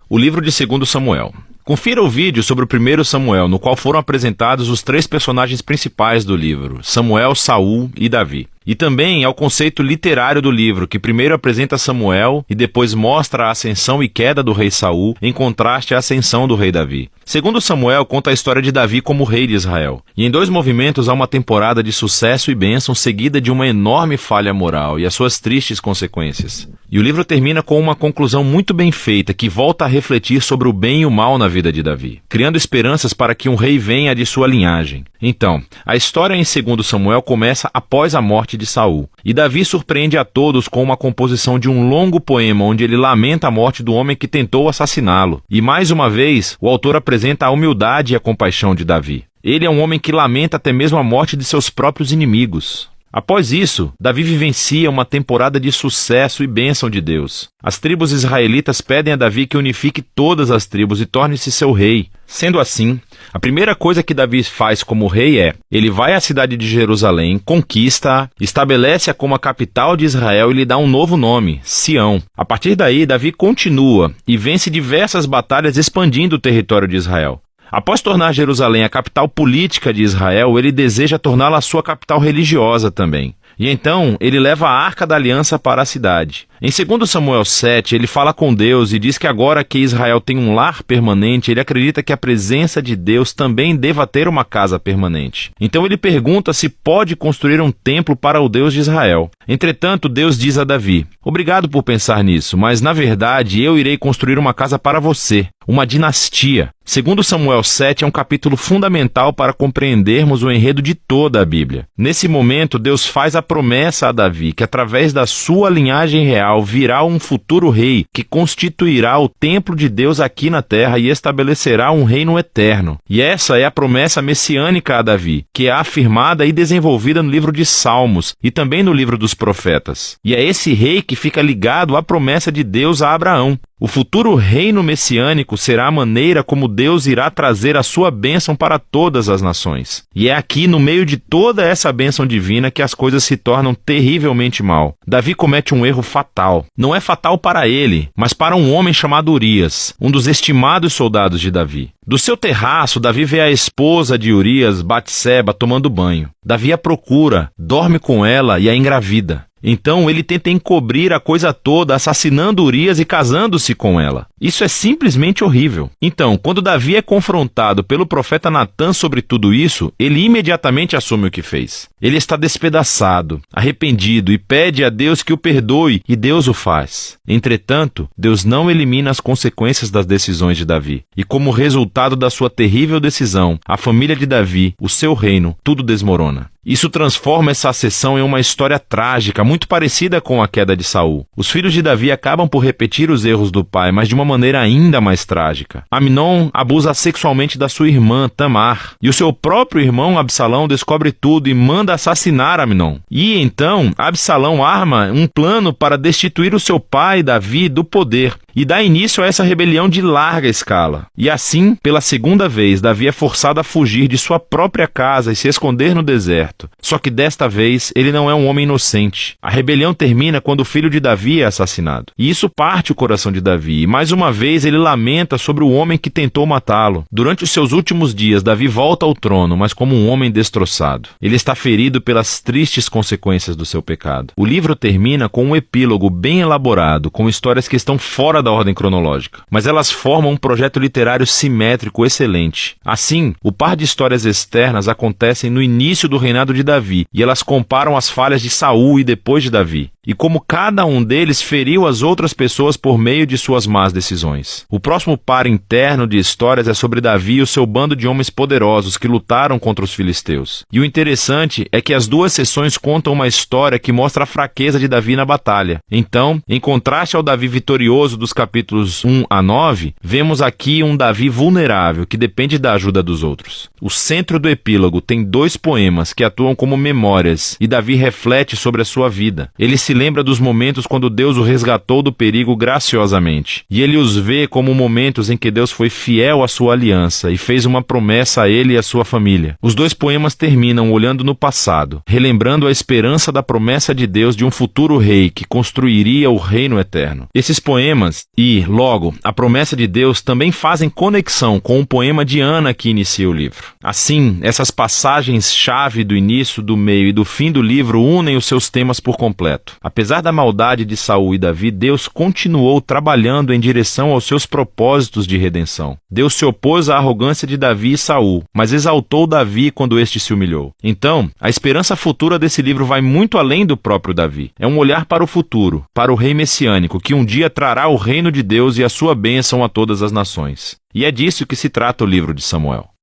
O livro de 2 Samuel. Confira o vídeo sobre o 1 Samuel, no qual foram apresentados os 3 personagens principais do livro, Samuel, Saul e Davi. E também ao conceito literário do livro, que primeiro apresenta Samuel e depois mostra a ascensão e queda do rei Saul, em contraste à ascensão do rei Davi. 2 Samuel conta a história de Davi como rei de Israel. E em 2 movimentos há uma temporada de sucesso e bênção seguida de uma enorme falha moral e as suas tristes consequências. E o livro termina com uma conclusão muito bem feita, que volta a refletir sobre o bem e o mal na vida de Davi, criando esperanças para que um rei venha de sua linhagem. Então, a história em 2 Samuel começa após a morte de Saul, e Davi surpreende a todos com uma composição de um longo poema onde ele lamenta a morte do homem que tentou assassiná-lo. E mais uma vez, o autor apresenta a humildade e a compaixão de Davi. Ele é um homem que lamenta até mesmo a morte de seus próprios inimigos. Após isso, Davi vivencia uma temporada de sucesso e bênção de Deus. As tribos israelitas pedem a Davi que unifique todas as tribos e torne-se seu rei. Sendo assim, a primeira coisa que Davi faz como rei é: ele vai à cidade de Jerusalém, conquista-a, estabelece-a como a capital de Israel e lhe dá um novo nome, Sião. A partir daí, Davi continua e vence diversas batalhas expandindo o território de Israel. Após tornar Jerusalém a capital política de Israel, ele deseja torná-la a sua capital religiosa também. E então, ele leva a Arca da Aliança para a cidade. Em 2 Samuel 7, ele fala com Deus e diz que agora que Israel tem um lar permanente, ele acredita que a presença de Deus também deva ter uma casa permanente. Então ele pergunta se pode construir um templo para o Deus de Israel. Entretanto, Deus diz a Davi: obrigado por pensar nisso, mas na verdade eu irei construir uma casa para você, uma dinastia. 2 Samuel 7 é um capítulo fundamental para compreendermos o enredo de toda a Bíblia. Nesse momento, Deus faz a promessa a Davi que através da sua linhagem real virá um futuro rei que constituirá o templo de Deus aqui na terra e estabelecerá um reino eterno. E essa é a promessa messiânica a Davi, que é afirmada e desenvolvida no livro de Salmos e também no livro dos profetas. E é esse rei que fica ligado à promessa de Deus a Abraão. O futuro reino messiânico será a maneira como Deus irá trazer a sua bênção para todas as nações. E é aqui, no meio de toda essa bênção divina, que as coisas se tornam terrivelmente mal. Davi comete um erro fatal. Não é fatal para ele, mas para um homem chamado Urias, um dos estimados soldados de Davi. Do seu terraço, Davi vê a esposa de Urias, Batseba, tomando banho. Davi a procura, dorme com ela e a engravida. Então ele tenta encobrir a coisa toda, assassinando Urias e casando-se com ela. Isso é simplesmente horrível. Então, quando Davi é confrontado pelo profeta Natã sobre tudo isso, ele imediatamente assume o que fez. Ele está despedaçado, arrependido e pede a Deus que o perdoe, e Deus o faz. Entretanto, Deus não elimina as consequências das decisões de Davi. E como resultado da sua terrível decisão, a família de Davi, o seu reino, tudo desmorona. Isso transforma essa ascensão em uma história trágica, muito parecida com a queda de Saul. Os filhos de Davi acabam por repetir os erros do pai, mas de uma maneira ainda mais trágica. Amnon abusa sexualmente da sua irmã, Tamar, e o seu próprio irmão, Absalão, descobre tudo e manda assassinar Amnon. E então, Absalão arma um plano para destituir o seu pai, Davi, do poder, e dá início a essa rebelião de larga escala. E assim, pela segunda vez, Davi é forçado a fugir de sua própria casa e se esconder no deserto. Só que desta vez, ele não é um homem inocente. A rebelião termina quando o filho de Davi é assassinado. E isso parte o coração de Davi, e mais uma vez ele lamenta sobre o homem que tentou matá-lo. Durante os seus últimos dias, Davi volta ao trono, mas como um homem destroçado. Ele está ferido pelas tristes consequências do seu pecado. O livro termina com um epílogo bem elaborado, com histórias que estão fora da ordem cronológica, mas elas formam um projeto literário simétrico excelente. Assim, o par de histórias externas acontecem no início do reinado de Davi, e elas comparam as falhas de Saul e depois de Davi, e como cada um deles feriu as outras pessoas por meio de suas más decisões. O próximo par interno de histórias é sobre Davi e o seu bando de homens poderosos que lutaram contra os filisteus. E o interessante é que as duas sessões contam uma história que mostra a fraqueza de Davi na batalha. Então, em contraste ao Davi vitorioso dos capítulos 1 a 9, vemos aqui um Davi vulnerável que depende da ajuda dos outros. O centro do epílogo tem 2 poemas que atuam como memórias, e Davi reflete sobre a sua vida. Ele se lembra dos momentos quando Deus o resgatou do perigo graciosamente, e ele os vê como momentos em que Deus foi fiel à sua aliança e fez uma promessa a ele e à sua família. Os dois poemas terminam olhando no passado, relembrando a esperança da promessa de Deus de um futuro rei que construiria o reino eterno. Esses poemas e, logo, a promessa de Deus também fazem conexão com o poema de Ana que inicia o livro. Assim, essas passagens-chave do início, do meio e do fim do livro unem os seus temas por completo. Apesar da maldade de Saul e Davi, Deus continuou trabalhando em direção aos seus propósitos de redenção. Deus se opôs à arrogância de Davi e Saul, mas exaltou Davi quando este se humilhou. Então, a esperança futura desse livro vai muito além do próprio Davi. É um olhar para o futuro, para o rei messiânico, que um dia trará o reino de Deus e a sua bênção a todas as nações. E é disso que se trata o livro de Samuel.